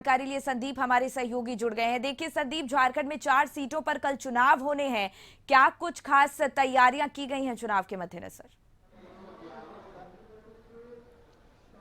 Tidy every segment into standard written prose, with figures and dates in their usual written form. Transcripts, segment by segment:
जानकारी लिए संदीप हमारे सहयोगी जुड़ गए हैं। देखिए संदीप, झारखंड में 4 सीटों पर कल चुनाव होने हैं। क्या कुछ खास तैयारियां की गई हैं चुनाव के मद्देनजर?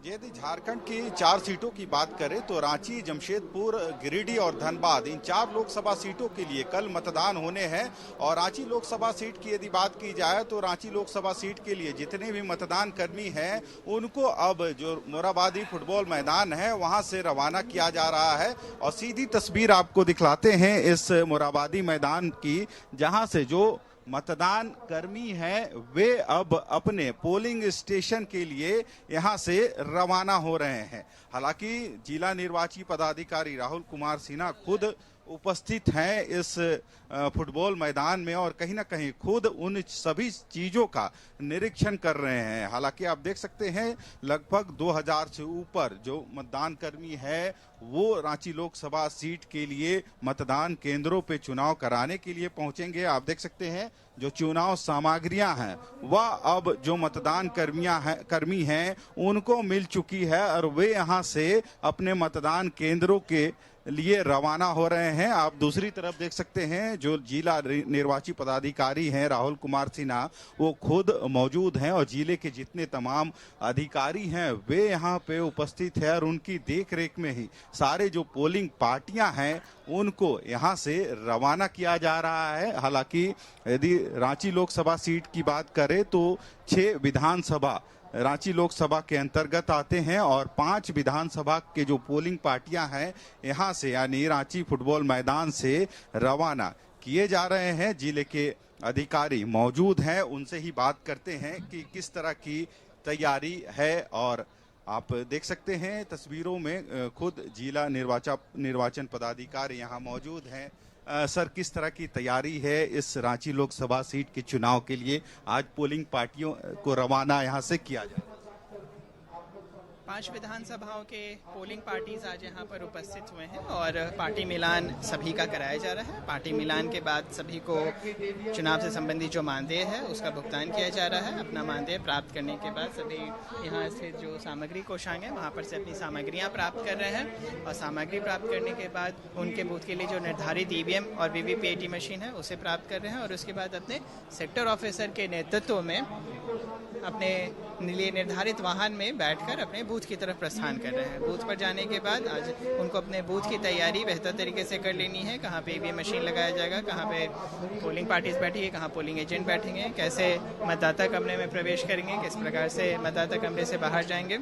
यदि झारखंड की 4 सीटों की बात करें तो रांची, जमशेदपुर, गिरिडीह और धनबाद, इन 4 लोकसभा सीटों के लिए कल मतदान होने हैं। और रांची लोकसभा सीट की यदि बात की जाए तो रांची लोकसभा सीट के लिए जितने भी मतदान कर्मी हैं उनको अब जो मोराबादी फुटबॉल मैदान है वहां से रवाना किया जा रहा है। और सीधी तस्वीर आपको दिखलाते हैं इस मोराबादी मैदान की, जहां से जो मतदान कर्मी हैं वे अब अपने पोलिंग स्टेशन के लिए यहां से रवाना हो रहे हैं। हालांकि जिला निर्वाची पदाधिकारी राहुल कुमार सिन्हा खुद उपस्थित हैं इस फुटबॉल मैदान में और कहीं ना कहीं खुद उन सभी चीजों का निरीक्षण कर रहे हैं। हालांकि आप देख सकते हैं लगभग 2000 से ऊपर जो मतदान कर्मी है वो रांची लोकसभा सीट के लिए मतदान केंद्रों पे चुनाव कराने के लिए पहुंचेंगे। आप देख सकते हैं जो चुनाव सामग्रियां हैं वह अब जो मतदान कर्मी हैं उनको मिल चुकी है और वे यहां से अपने मतदान केंद्रों के लिए रवाना हो रहे हैं। आप दूसरी तरफ देख सकते हैं जो जिला निर्वाची पदाधिकारी हैं राहुल कुमार सिन्हा, वो खुद मौजूद हैं और जिले के जितने तमाम अधिकारी हैं वे यहाँ पे उपस्थित हैं और उनकी देखरेख में ही सारे जो पोलिंग पार्टियां हैं उनको यहाँ से रवाना किया जा रहा है। हालांकि यदि रांची लोकसभा सीट की बात करें तो 6 विधानसभा रांची लोकसभा के अंतर्गत आते हैं और 5 विधानसभा के जो पोलिंग पार्टियां हैं यहां से यानी रांची फुटबॉल मैदान से रवाना किए जा रहे हैं। जिले के अधिकारी मौजूद हैं, उनसे ही बात करते हैं कि किस तरह की तैयारी है। और आप देख सकते हैं तस्वीरों में खुद जिला निर्वाचन पदाधिकारी यहां मौजूद हैं। सर, किस तरह की तैयारी है इस रांची लोकसभा सीट के चुनाव के लिए? आज पोलिंग पार्टियों को रवाना यहां से किया जाए। 5 विधानसभाओं के पोलिंग पार्टीज आज यहाँ पर उपस्थित हुए हैं और पार्टी मिलान सभी का कराया जा रहा है। पार्टी मिलान के बाद सभी को चुनाव से संबंधित जो मानदेय है उसका भुगतान किया जा रहा है। अपना मानदेय प्राप्त करने के बाद सभी यहाँ से जो सामग्री कोषांग है वहाँ पर से अपनी सामग्रियाँ प्राप्त कर रहे हैं और सामग्री प्राप्त करने के बाद उनके बूथ के लिए जो निर्धारित ईवीएम और वीवीपीएटी मशीन है उसे प्राप्त कर रहे हैं और उसके बाद अपने सेक्टर ऑफिसर के नेतृत्व में अपने लिए निर्धारित वाहन में बैठकर अपने बूथ की तरफ प्रस्थान कर रहे हैं। बूथ पर जाने के बाद आज उनको अपने बूथ की तैयारी बेहतर तरीके से कर लेनी है। कहाँ पे ईवीएम मशीन लगाया जाएगा, कहाँ पे पोलिंग पार्टीज बैठेंगे, कहाँ पोलिंग एजेंट बैठेंगे, कैसे मतदाता कमरे में प्रवेश करेंगे, किस प्रकार से मतदाता कमरे से बाहर जाएंगे,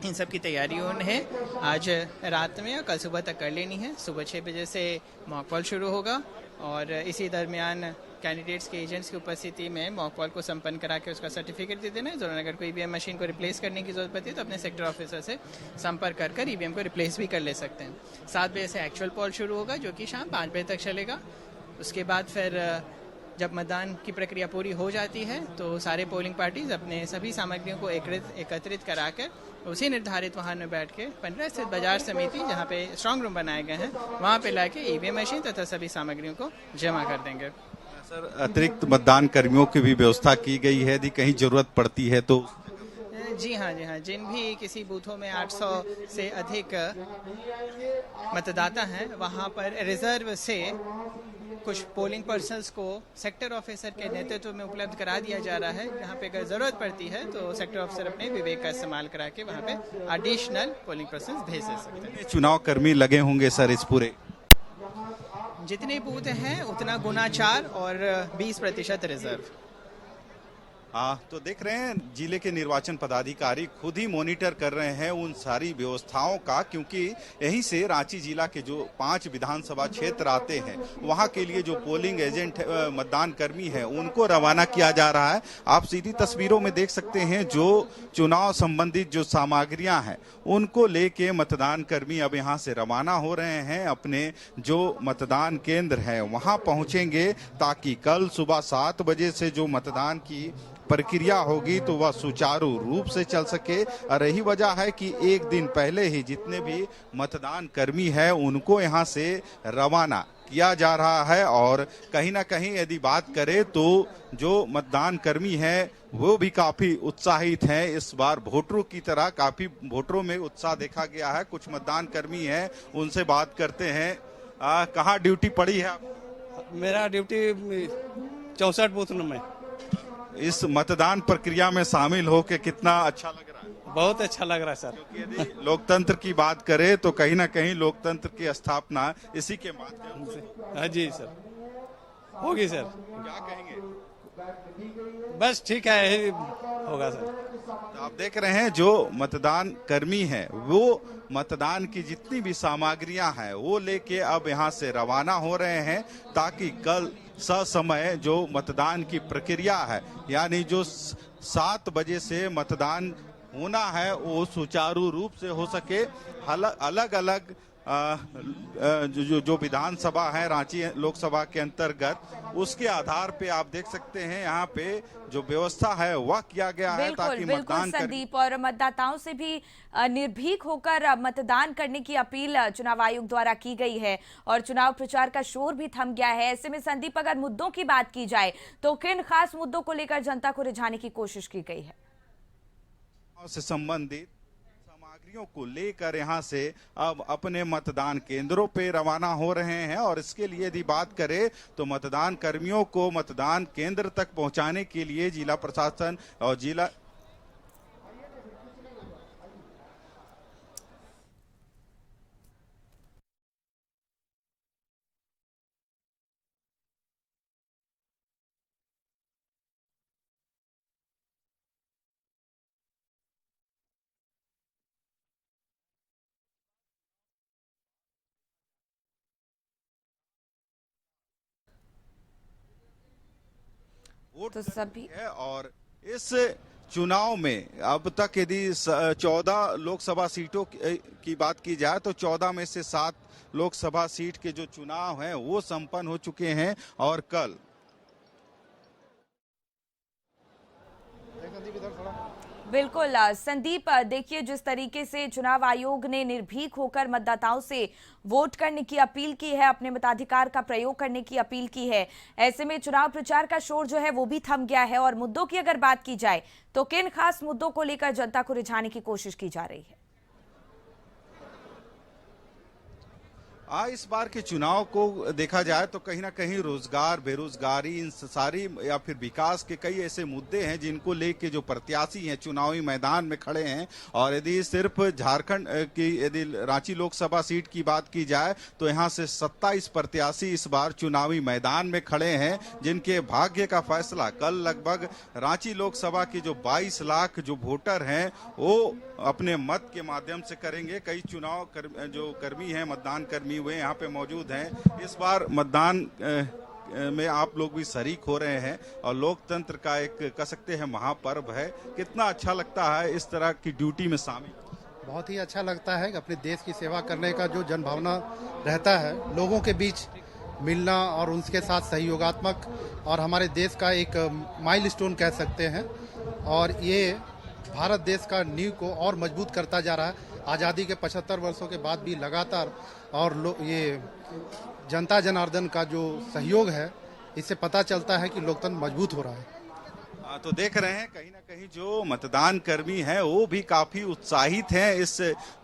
इन सब की तैयारी उन्हें आज रात में या कल सुबह तक कर लेनी है। सुबह 6 बजे से मॉक पोल शुरू होगा और इसी दरमियान कैंडिडेट्स के एजेंट्स की उपस्थिति में मॉक पोल को संपन्न करा के उसका सर्टिफिकेट दे देना है। जरूर अगर कोई ईवीएम मशीन को रिप्लेस करने की जरूरत पड़ती है तो अपने सेक्टर ऑफिसर से संपर्क कर ईवीएम को रिप्लेस भी कर ले सकते हैं। 7 बजे से एक्चुअल पोल शुरू होगा जो कि शाम 5 बजे तक चलेगा। उसके बाद फिर जब मतदान की प्रक्रिया पूरी हो जाती है तो सारे पोलिंग पार्टीज अपने सभी सामग्रियों को एकत्रित कराकर उसी निर्धारित वाहन में बैठ के 15 स्थित बाजार समिति जहाँ पे स्ट्रांग रूम बनाए गए हैं वहाँ पे लाके ईवीएम मशीन तथा सभी सामग्रियों को जमा कर देंगे। सर, अतिरिक्त मतदान कर्मियों की भी व्यवस्था की गई है यदि कहीं जरूरत पड़ती है तो? जी हाँ, जिन भी किसी बूथों में 800 से अधिक मतदाता हैं वहाँ पर रिजर्व से कुछ पोलिंग पर्सन्स को सेक्टर ऑफिसर के नेतृत्व में उपलब्ध करा दिया जा रहा है। यहाँ पे अगर जरूरत पड़ती है तो सेक्टर ऑफिसर अपने विवेक का इस्तेमाल करा के वहाँ पे एडिशनल पोलिंग पर्सन्स भेज दे सकते हैं। चुनाव कर्मी लगे होंगे सर इस पूरे? जितने बूथ हैं उतना गुना 4 और 20% रिजर्व। तो देख रहे हैं जिले के निर्वाचन पदाधिकारी खुद ही मॉनिटर कर रहे हैं उन सारी व्यवस्थाओं का, क्योंकि यहीं से रांची जिला के जो 5 विधानसभा क्षेत्र आते हैं वहां के लिए जो पोलिंग एजेंट मतदान कर्मी है उनको रवाना किया जा रहा है। आप सीधी तस्वीरों में देख सकते हैं जो चुनाव संबंधित जो सामग्रियां हैं उनको लेके मतदान कर्मी अब यहां से रवाना हो रहे हैं। अपने जो मतदान केंद्र है वहां पहुंचेंगे ताकि कल सुबह 7 बजे से जो मतदान की प्रक्रिया होगी तो वह सुचारू रूप से चल सके। और यही वजह है कि एक दिन पहले ही जितने भी मतदान कर्मी है उनको यहां से रवाना किया जा रहा है। और कहीं ना कहीं यदि बात करें तो जो मतदान कर्मी है वो भी काफी उत्साहित हैं। इस बार वोटरों की तरह काफी वोटरों में उत्साह देखा गया है। कुछ मतदान कर्मी हैं, उनसे बात करते हैं। कहाँ ड्यूटी पड़ी है आप? मेरा ड्यूटी 64 बूथ में। इस मतदान प्रक्रिया में शामिल होकर कितना अच्छा लग रहा है? बहुत अच्छा लग रहा है सर। क्योंकि यदि लोकतंत्र की बात करें तो कहीं ना कहीं लोकतंत्र की स्थापना इसी के माध्यम से। हाँ जी सर, होगी सर। क्या कहेंगे? बस ठीक है, यही होगा सर। तो आप देख रहे हैं जो मतदान कर्मी हैं वो मतदान की जितनी भी सामग्रियां हैं वो लेके अब यहाँ से रवाना हो रहे हैं, ताकि कल ससमय जो मतदान की प्रक्रिया है, यानी जो 7 बजे से मतदान होना है, वो सुचारू रूप से हो सके। अलग अलग जो विधानसभा है रांची लोकसभा के अंतर्गत, उसके आधार पे आप देख सकते हैं यहाँ पे जो व्यवस्था है वह किया गया है, ताकि मतदान संदीप, और मतदाताओं से भी निर्भीक होकर मतदान करने की अपील चुनाव आयोग द्वारा की गई है और चुनाव प्रचार का शोर भी थम गया है। ऐसे में संदीप, अगर मुद्दों की बात की जाए तो किन खास मुद्दों को लेकर जनता को रिझाने की कोशिश की गई है? से संबंधित सामग्रियों को लेकर यहाँ से अब अपने मतदान केंद्रों पे रवाना हो रहे हैं। और इसके लिए यदि बात करें तो मतदान कर्मियों को मतदान केंद्र तक पहुंचाने के लिए जिला प्रशासन और जिला वोट तो सभी है। और इस चुनाव में अब तक यदि 14 लोकसभा सीटों की बात की जाए तो 14 में से 7 लोकसभा सीट के जो चुनाव हैं वो संपन्न हो चुके हैं। और कल बिल्कुल संदीप, देखिए जिस तरीके से चुनाव आयोग ने निर्भीक होकर मतदाताओं से वोट करने की अपील की है, अपने मताधिकार का प्रयोग करने की अपील की है, ऐसे में चुनाव प्रचार का शोर जो है वो भी थम गया है। और मुद्दों की अगर बात की जाए तो किन खास मुद्दों को लेकर जनता को रिझाने की कोशिश की जा रही है? इस बार के चुनाव को देखा जाए तो कहीं ना कहीं रोजगार, बेरोजगारी, इन सारी या फिर विकास के कई ऐसे मुद्दे हैं जिनको लेके जो प्रत्याशी हैं चुनावी मैदान में खड़े हैं। और यदि सिर्फ झारखंड की यदि रांची लोकसभा सीट की बात की जाए तो यहाँ से 27 प्रत्याशी इस बार चुनावी मैदान में खड़े हैं, जिनके भाग्य का फैसला कल लगभग रांची लोकसभा के जो 22 लाख जो वोटर हैं वो अपने मत के माध्यम से करेंगे। कई चुनाव जो कर्मी हैं, मतदान कर्मी हुए यहाँ पे मौजूद हैं। इस बार मतदान में आप लोग भी शरीक हो रहे हैं और लोकतंत्र का एक कह सकते हैं महापर्व है। कितना अच्छा लगता है इस तरह की ड्यूटी में शामिल? बहुत ही अच्छा लगता है कि अपने देश की सेवा करने का जो जनभावना रहता है, लोगों के बीच मिलना और उनके साथ सहयोगात्मक, और हमारे देश का एक माइलस्टोन कह सकते हैं। और ये भारत देश का नींव को और मजबूत करता जा रहा है। आज़ादी के 75 वर्षों के बाद भी लगातार, और ये जनता जनार्दन का जो सहयोग है, इससे पता चलता है कि लोकतंत्र मजबूत हो रहा है। तो देख रहे हैं कहीं ना कहीं जो मतदान कर्मी हैं वो भी काफी उत्साहित हैं इस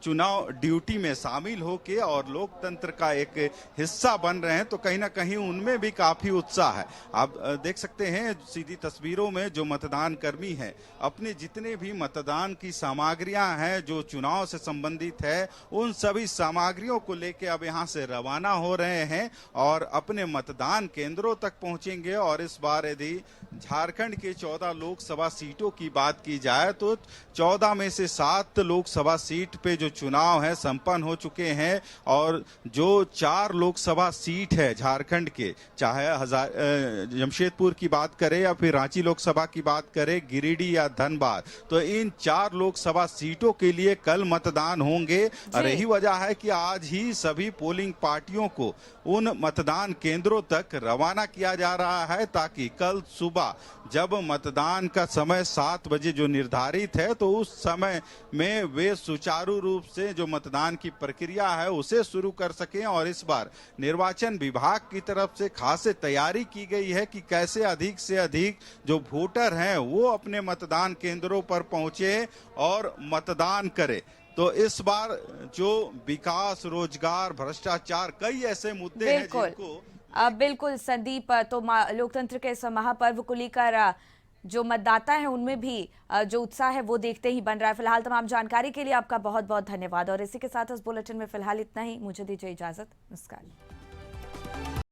चुनाव ड्यूटी में शामिल होके और लोकतंत्र का एक हिस्सा बन रहे हैं। तो कहीं ना कहीं उनमें भी काफी उत्साह है। आप देख सकते हैं सीधी तस्वीरों में जो मतदान कर्मी हैं अपने जितने भी मतदान की सामग्रियां हैं जो चुनाव से संबंधित है, उन सभी सामग्रियों को लेके अब यहाँ से रवाना हो रहे हैं और अपने मतदान केंद्रों तक पहुंचेंगे। और इस बार यदि झारखंड के 14 लोकसभा सीटों की बात की जाए तो 14 में से 7 लोकसभा सीट पे जो चुनाव है संपन्न हो चुके हैं। और जो 4 लोकसभा सीट है झारखंड के, चाहे जमशेदपुर की बात करें या फिर रांची लोकसभा की बात करें, गिरिडीह या धनबाद, तो इन 4 लोकसभा सीटों के लिए कल मतदान होंगे। और यही वजह है कि आज ही सभी पोलिंग पार्टियों को उन मतदान केंद्रों तक रवाना किया जा रहा है, ताकि कल सुबह जब मतदान का समय 7 बजे जो निर्धारित है, तो उस समय में वे सुचारू रूप से जो मतदान की प्रक्रिया है उसे शुरू कर सकें। और इस बार निर्वाचन विभाग की तरफ से खासे तैयारी की गई है कि कैसे अधिक से अधिक जो वोटर हैं वो अपने मतदान केंद्रों पर पहुंचे और मतदान करें। तो इस बार जो विकास, रोजगार, भ्रष्टाचार, कई ऐसे मुद्दे हैं जिनको बिल्कुल संदीप, तो लोकतंत्र के इस महापर्व को लेकर जो मतदाता है उनमें भी जो उत्साह है वो देखते ही बन रहा है। फिलहाल तमाम जानकारी के लिए आपका बहुत बहुत धन्यवाद और इसी के साथ इस बुलेटिन में फिलहाल इतना ही। मुझे दीजिए इजाजत। नमस्कार।